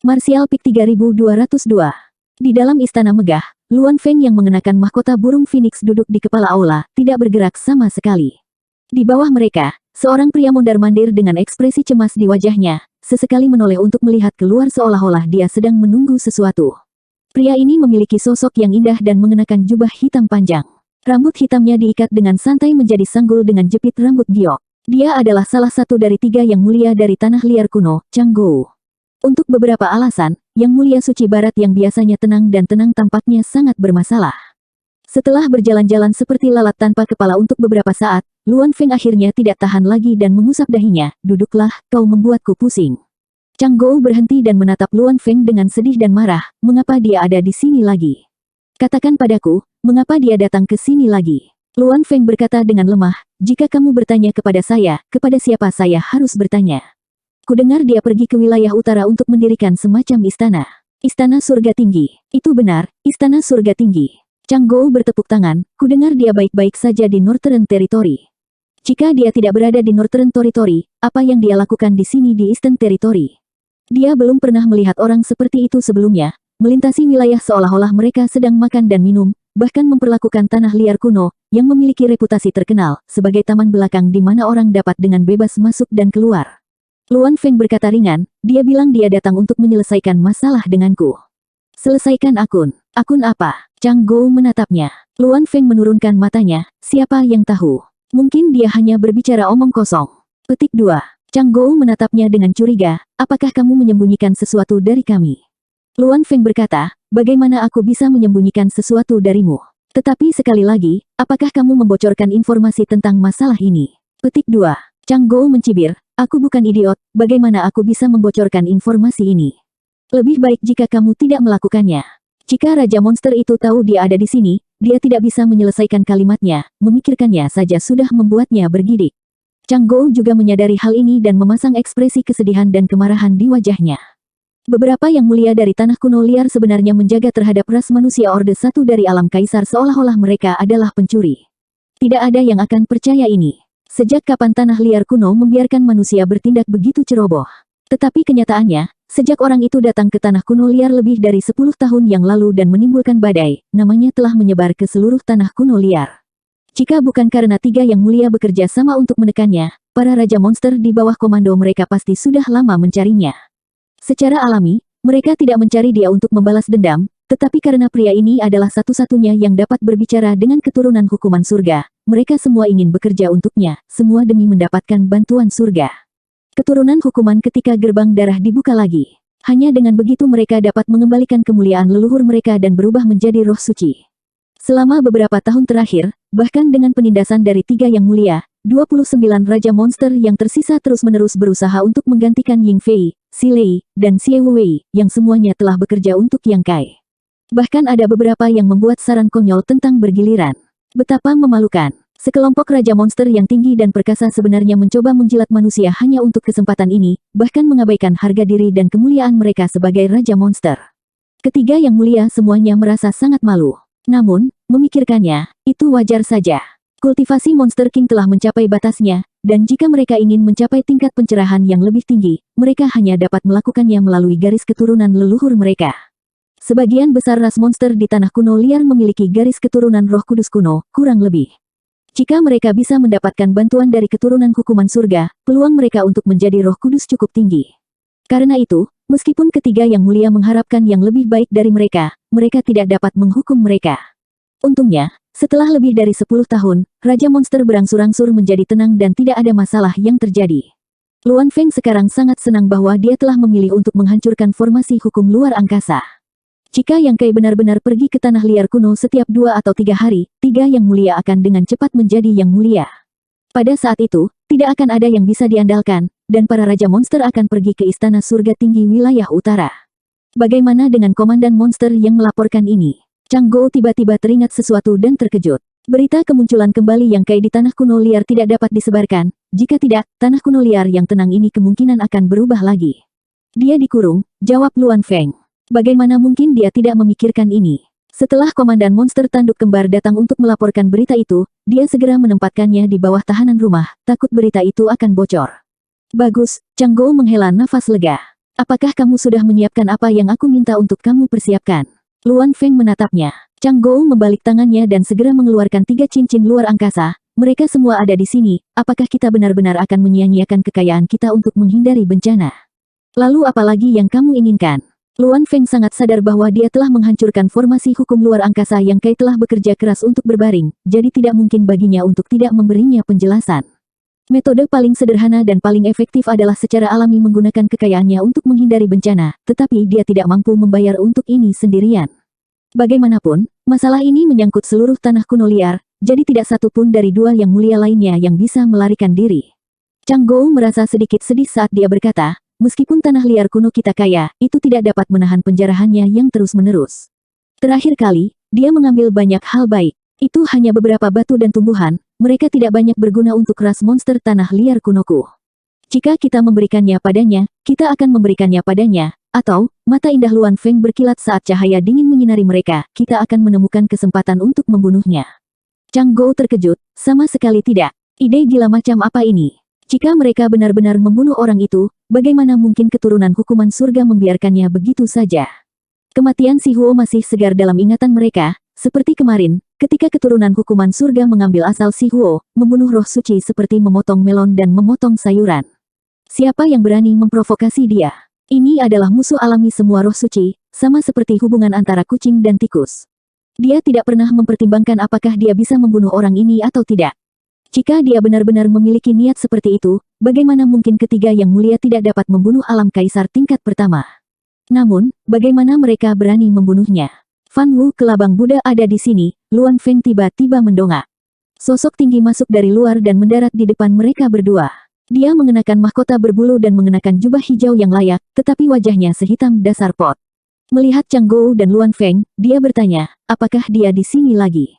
Martial Peak 3202. Di dalam istana megah, Luan Feng yang mengenakan mahkota burung phoenix duduk di kepala aula, tidak bergerak sama sekali. Di bawah mereka, seorang pria mondar-mandir dengan ekspresi cemas di wajahnya, sesekali menoleh untuk melihat keluar seolah-olah dia sedang menunggu sesuatu. Pria ini memiliki sosok yang indah dan mengenakan jubah hitam panjang. Rambut hitamnya diikat dengan santai menjadi sanggul dengan jepit rambut giok. Dia adalah salah satu dari 3 yang mulia dari tanah liar kuno, Changgou. Untuk beberapa alasan, Yang Mulia Suci Barat yang biasanya tenang dan tenang tampaknya sangat bermasalah. Setelah berjalan-jalan seperti lalat tanpa kepala untuk beberapa saat, Luan Feng akhirnya tidak tahan lagi dan mengusap dahinya. Duduklah, kau membuatku pusing. Changgou berhenti dan menatap Luan Feng dengan sedih dan marah. Mengapa dia ada di sini lagi? Katakan padaku, mengapa dia datang ke sini lagi? Luan Feng berkata dengan lemah, jika kamu bertanya kepada saya, kepada siapa saya harus bertanya? Kudengar dia pergi ke wilayah utara untuk mendirikan semacam istana. Istana surga tinggi. Itu benar, istana surga tinggi. Changgou bertepuk tangan, kudengar dia baik-baik saja di Northern Territory. Jika dia tidak berada di Northern Territory, apa yang dia lakukan di sini di Eastern Territory? Dia belum pernah melihat orang seperti itu sebelumnya, melintasi wilayah seolah-olah mereka sedang makan dan minum, bahkan memperlakukan tanah liar kuno, yang memiliki reputasi terkenal, sebagai taman belakang di mana orang dapat dengan bebas masuk dan keluar. Luan Feng berkata ringan, dia bilang dia datang untuk menyelesaikan masalah denganku. Selesaikan akun. Akun apa? Changgou menatapnya. Luan Feng menurunkan matanya, siapa yang tahu? Mungkin dia hanya berbicara omong kosong. Petik 2. Changgou menatapnya dengan curiga, apakah kamu menyembunyikan sesuatu dari kami? Luan Feng berkata, bagaimana aku bisa menyembunyikan sesuatu darimu? Tetapi sekali lagi, apakah kamu membocorkan informasi tentang masalah ini? Petik 2. Changgou mencibir, aku bukan idiot, bagaimana aku bisa membocorkan informasi ini? Lebih baik jika kamu tidak melakukannya. Jika Raja Monster itu tahu dia ada di sini, dia tidak bisa menyelesaikan kalimatnya, memikirkannya saja sudah membuatnya bergidik. Changgou juga menyadari hal ini dan memasang ekspresi kesedihan dan kemarahan di wajahnya. Beberapa yang mulia dari tanah kuno liar sebenarnya menjaga terhadap ras manusia Orde 1 dari alam kaisar seolah-olah mereka adalah pencuri. Tidak ada yang akan percaya ini. Sejak kapan tanah liar kuno membiarkan manusia bertindak begitu ceroboh? Tetapi kenyataannya, sejak orang itu datang ke tanah kuno liar lebih dari 10 tahun yang lalu dan menimbulkan badai, namanya telah menyebar ke seluruh tanah kuno liar. Jika bukan karena 3 yang mulia bekerja sama untuk menekannya, para Raja Monster di bawah komando mereka pasti sudah lama mencarinya. Secara alami, mereka tidak mencari dia untuk membalas dendam, tetapi karena pria ini adalah satu-satunya yang dapat berbicara dengan keturunan hukuman surga, mereka semua ingin bekerja untuknya, semua demi mendapatkan bantuan surga. Keturunan hukuman ketika gerbang darah dibuka lagi. Hanya dengan begitu mereka dapat mengembalikan kemuliaan leluhur mereka dan berubah menjadi roh suci. Selama beberapa tahun terakhir, bahkan dengan penindasan dari 3 yang mulia, 29 Raja Monster yang tersisa terus-menerus berusaha untuk menggantikan Ying Fei, Xi Lei, dan Xie Wei, yang semuanya telah bekerja untuk Yang Kai. Bahkan ada beberapa yang membuat saran konyol tentang bergiliran. Betapa memalukan. Sekelompok Raja Monster yang tinggi dan perkasa sebenarnya mencoba menjilat manusia hanya untuk kesempatan ini, bahkan mengabaikan harga diri dan kemuliaan mereka sebagai Raja Monster. Ketiga yang mulia semuanya merasa sangat malu. Namun, memikirkannya, itu wajar saja. Kultivasi Monster King telah mencapai batasnya, dan jika mereka ingin mencapai tingkat pencerahan yang lebih tinggi, mereka hanya dapat melakukannya melalui garis keturunan leluhur mereka. Sebagian besar ras monster di tanah kuno liar memiliki garis keturunan Roh Kudus kuno, kurang lebih. Jika mereka bisa mendapatkan bantuan dari keturunan hukuman surga, peluang mereka untuk menjadi Roh Kudus cukup tinggi. Karena itu, meskipun ketiga yang mulia mengharapkan yang lebih baik dari mereka, mereka tidak dapat menghukum mereka. Untungnya, setelah lebih dari 10 tahun, Raja Monster berangsur-angsur menjadi tenang dan tidak ada masalah yang terjadi. Luan Feng sekarang sangat senang bahwa dia telah memilih untuk menghancurkan formasi hukum luar angkasa. Jika Yang Kai benar-benar pergi ke tanah liar kuno setiap 2 atau 3 hari, 3 yang mulia akan dengan cepat menjadi yang mulia. Pada saat itu, tidak akan ada yang bisa diandalkan, dan para Raja Monster akan pergi ke Istana Surga Tinggi wilayah utara. Bagaimana dengan Komandan Monster yang melaporkan ini? Changgou tiba-tiba teringat sesuatu dan terkejut. Berita kemunculan kembali Yang Kai di tanah kuno liar tidak dapat disebarkan, jika tidak, tanah kuno liar yang tenang ini kemungkinan akan berubah lagi. Dia dikurung, jawab Luan Feng. Bagaimana mungkin dia tidak memikirkan ini? Setelah Komandan Monster Tanduk Kembar datang untuk melaporkan berita itu, dia segera menempatkannya di bawah tahanan rumah, takut berita itu akan bocor. Bagus, Changgou menghela nafas lega. Apakah kamu sudah menyiapkan apa yang aku minta untuk kamu persiapkan? Luan Feng menatapnya. Chang Gou membalik tangannya dan segera mengeluarkan 3 cincin luar angkasa. Mereka semua ada di sini, apakah kita benar-benar akan menyia-nyiakan kekayaan kita untuk menghindari bencana? Lalu apalagi yang kamu inginkan? Luan Feng sangat sadar bahwa dia telah menghancurkan formasi hukum luar angkasa yang Kai telah bekerja keras untuk berbaring, jadi tidak mungkin baginya untuk tidak memberinya penjelasan. Metode paling sederhana dan paling efektif adalah secara alami menggunakan kekayaannya untuk menghindari bencana, tetapi dia tidak mampu membayar untuk ini sendirian. Bagaimanapun, masalah ini menyangkut seluruh tanah kuno liar, jadi tidak satu pun dari dua yang mulia lainnya yang bisa melarikan diri. Chang Gou merasa sedikit sedih saat dia berkata, meskipun tanah liar kuno kita kaya, itu tidak dapat menahan penjarahannya yang terus-menerus. Terakhir kali, dia mengambil banyak hal baik. Itu hanya beberapa batu dan tumbuhan, mereka tidak banyak berguna untuk ras monster tanah liar kunoku. Jika kita memberikannya padanya, kita akan memberikannya padanya, atau, mata indah Luan Feng berkilat saat cahaya dingin menyinari mereka, kita akan menemukan kesempatan untuk membunuhnya. Chang Gou terkejut, sama sekali tidak. Ide gila macam apa ini? Jika mereka benar-benar membunuh orang itu, bagaimana mungkin keturunan hukuman surga membiarkannya begitu saja? Kematian Si Huo masih segar dalam ingatan mereka, seperti kemarin, ketika keturunan hukuman surga mengambil asal Si Huo, membunuh roh suci seperti memotong melon dan memotong sayuran. Siapa yang berani memprovokasi dia? Ini adalah musuh alami semua roh suci, sama seperti hubungan antara kucing dan tikus. Dia tidak pernah mempertimbangkan apakah dia bisa membunuh orang ini atau tidak. Jika dia benar-benar memiliki niat seperti itu, bagaimana mungkin ketiga yang mulia tidak dapat membunuh alam kaisar tingkat pertama? Namun, bagaimana mereka berani membunuhnya? Fan Wu Kelabang Buddha ada di sini, Luan Feng tiba-tiba mendongak. Sosok tinggi masuk dari luar dan mendarat di depan mereka berdua. Dia mengenakan mahkota berbulu dan mengenakan jubah hijau yang layak, tetapi wajahnya sehitam dasar pot. Melihat Chang Gou dan Luan Feng, dia bertanya, apakah dia di sini lagi?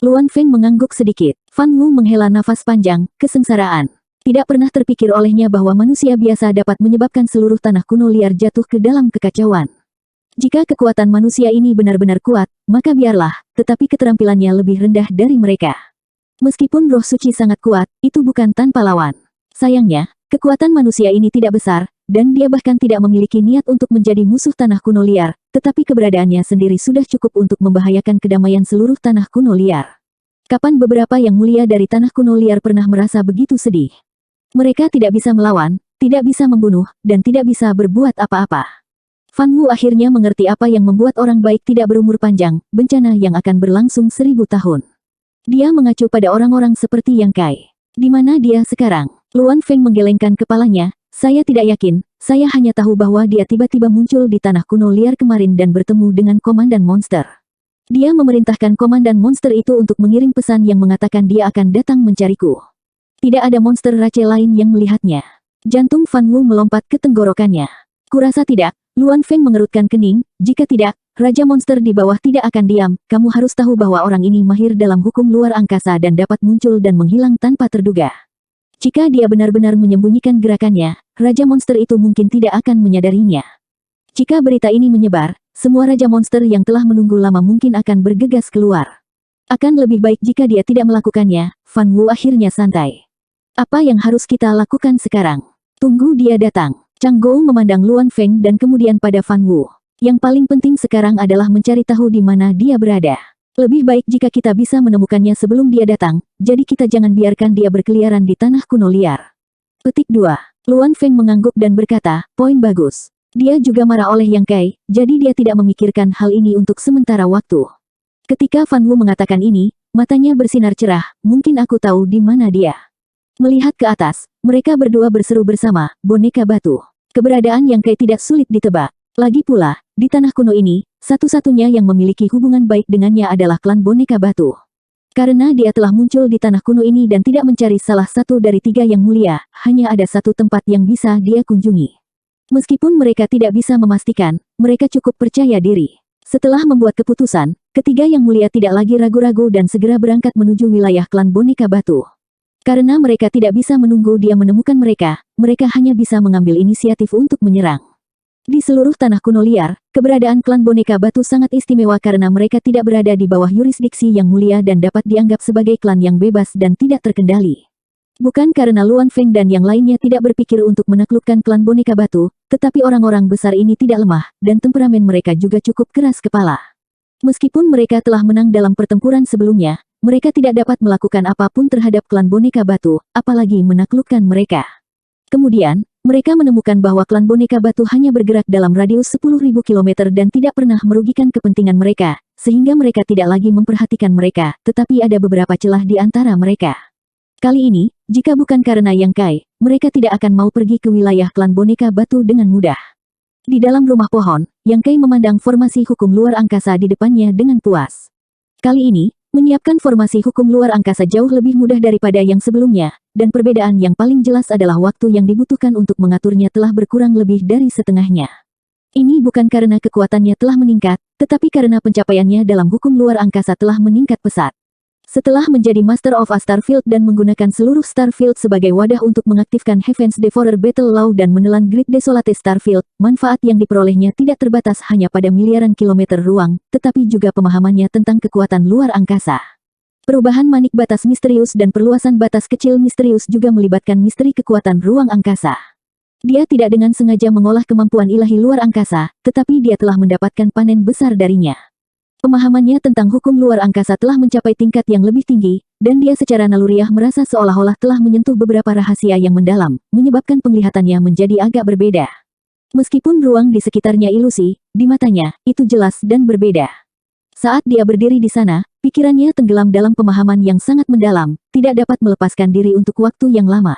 Luan Feng mengangguk sedikit. Fan Wu menghela nafas panjang, kesengsaraan. Tidak pernah terpikir olehnya bahwa manusia biasa dapat menyebabkan seluruh tanah kuno liar jatuh ke dalam kekacauan. Jika kekuatan manusia ini benar-benar kuat, maka biarlah, tetapi keterampilannya lebih rendah dari mereka. Meskipun roh suci sangat kuat, itu bukan tanpa lawan. Sayangnya, kekuatan manusia ini tidak besar, dan dia bahkan tidak memiliki niat untuk menjadi musuh tanah kuno liar, tetapi keberadaannya sendiri sudah cukup untuk membahayakan kedamaian seluruh tanah kuno liar. Kapan beberapa yang mulia dari tanah kuno liar pernah merasa begitu sedih? Mereka tidak bisa melawan, tidak bisa membunuh, dan tidak bisa berbuat apa-apa. Fan Wu akhirnya mengerti apa yang membuat orang baik tidak berumur panjang, bencana yang akan berlangsung 1000 tahun. Dia mengacu pada orang-orang seperti Yang Kai. Di mana dia sekarang? Luan Feng menggelengkan kepalanya, saya tidak yakin, saya hanya tahu bahwa dia tiba-tiba muncul di tanah kuno liar kemarin dan bertemu dengan komandan monster. Dia memerintahkan komandan monster itu untuk mengirim pesan yang mengatakan dia akan datang mencariku. Tidak ada monster race lain yang melihatnya. Jantung Fan Wu melompat ke tenggorokannya. Kurasa tidak, Luan Feng mengerutkan kening, jika tidak, Raja Monster di bawah tidak akan diam, kamu harus tahu bahwa orang ini mahir dalam hukum luar angkasa dan dapat muncul dan menghilang tanpa terduga. Jika dia benar-benar menyembunyikan gerakannya, Raja Monster itu mungkin tidak akan menyadarinya. Jika berita ini menyebar, semua Raja Monster yang telah menunggu lama mungkin akan bergegas keluar. Akan lebih baik jika dia tidak melakukannya, Fan Wu akhirnya santai. Apa yang harus kita lakukan sekarang? Tunggu dia datang. Chang Gou memandang Luan Feng dan kemudian pada Fan Wu. Yang paling penting sekarang adalah mencari tahu di mana dia berada. Lebih baik jika kita bisa menemukannya sebelum dia datang, jadi kita jangan biarkan dia berkeliaran di tanah kuno liar. Petik 2. Luan Feng mengangguk dan berkata, poin bagus. Dia juga marah oleh Yang Kai, jadi dia tidak memikirkan hal ini untuk sementara waktu. Ketika Fan Wu mengatakan ini, matanya bersinar cerah, mungkin aku tahu di mana dia. Melihat ke atas, mereka berdua berseru bersama, boneka batu. Keberadaan Yang Kai tidak sulit ditebak. Lagi pula, di tanah kuno ini, satu-satunya yang memiliki hubungan baik dengannya adalah klan boneka batu. Karena dia telah muncul di tanah kuno ini dan tidak mencari salah satu dari 3 yang mulia, hanya ada satu tempat yang bisa dia kunjungi. Meskipun mereka tidak bisa memastikan, mereka cukup percaya diri. Setelah membuat keputusan, ketiga yang mulia tidak lagi ragu-ragu dan segera berangkat menuju wilayah klan boneka batu. Karena mereka tidak bisa menunggu dia menemukan mereka, mereka hanya bisa mengambil inisiatif untuk menyerang. Di seluruh tanah kuno liar, keberadaan klan boneka batu sangat istimewa karena mereka tidak berada di bawah yurisdiksi yang mulia dan dapat dianggap sebagai klan yang bebas dan tidak terkendali. Bukan karena Luan Feng dan yang lainnya tidak berpikir untuk menaklukkan klan boneka batu, tetapi orang-orang besar ini tidak lemah, dan temperamen mereka juga cukup keras kepala. Meskipun mereka telah menang dalam pertempuran sebelumnya, mereka tidak dapat melakukan apapun terhadap klan boneka batu, apalagi menaklukkan mereka. Kemudian, mereka menemukan bahwa klan boneka batu hanya bergerak dalam radius 10.000 km dan tidak pernah merugikan kepentingan mereka, sehingga mereka tidak lagi memperhatikan mereka, tetapi ada beberapa celah di antara mereka. Kali ini, jika bukan karena Yang Kai, mereka tidak akan mau pergi ke wilayah klan boneka batu dengan mudah. Di dalam rumah pohon, Yang Kai memandang formasi hukum luar angkasa di depannya dengan puas. Kali ini, menyiapkan formasi hukum luar angkasa jauh lebih mudah daripada yang sebelumnya, dan perbedaan yang paling jelas adalah waktu yang dibutuhkan untuk mengaturnya telah berkurang lebih dari setengahnya. Ini bukan karena kekuatannya telah meningkat, tetapi karena pencapaiannya dalam hukum luar angkasa telah meningkat pesat. Setelah menjadi Master of a Starfield dan menggunakan seluruh Starfield sebagai wadah untuk mengaktifkan Heaven's Devourer Battle Law dan menelan Great Desolate Starfield, manfaat yang diperolehnya tidak terbatas hanya pada miliaran kilometer ruang, tetapi juga pemahamannya tentang kekuatan luar angkasa. Perubahan manik batas misterius dan perluasan batas kecil misterius juga melibatkan misteri kekuatan ruang angkasa. Dia tidak dengan sengaja mengolah kemampuan ilahi luar angkasa, tetapi dia telah mendapatkan panen besar darinya. Pemahamannya tentang hukum luar angkasa telah mencapai tingkat yang lebih tinggi, dan dia secara naluriah merasa seolah-olah telah menyentuh beberapa rahasia yang mendalam, menyebabkan penglihatannya menjadi agak berbeda. Meskipun ruang di sekitarnya ilusi, di matanya, itu jelas dan berbeda. Saat dia berdiri di sana, pikirannya tenggelam dalam pemahaman yang sangat mendalam, tidak dapat melepaskan diri untuk waktu yang lama.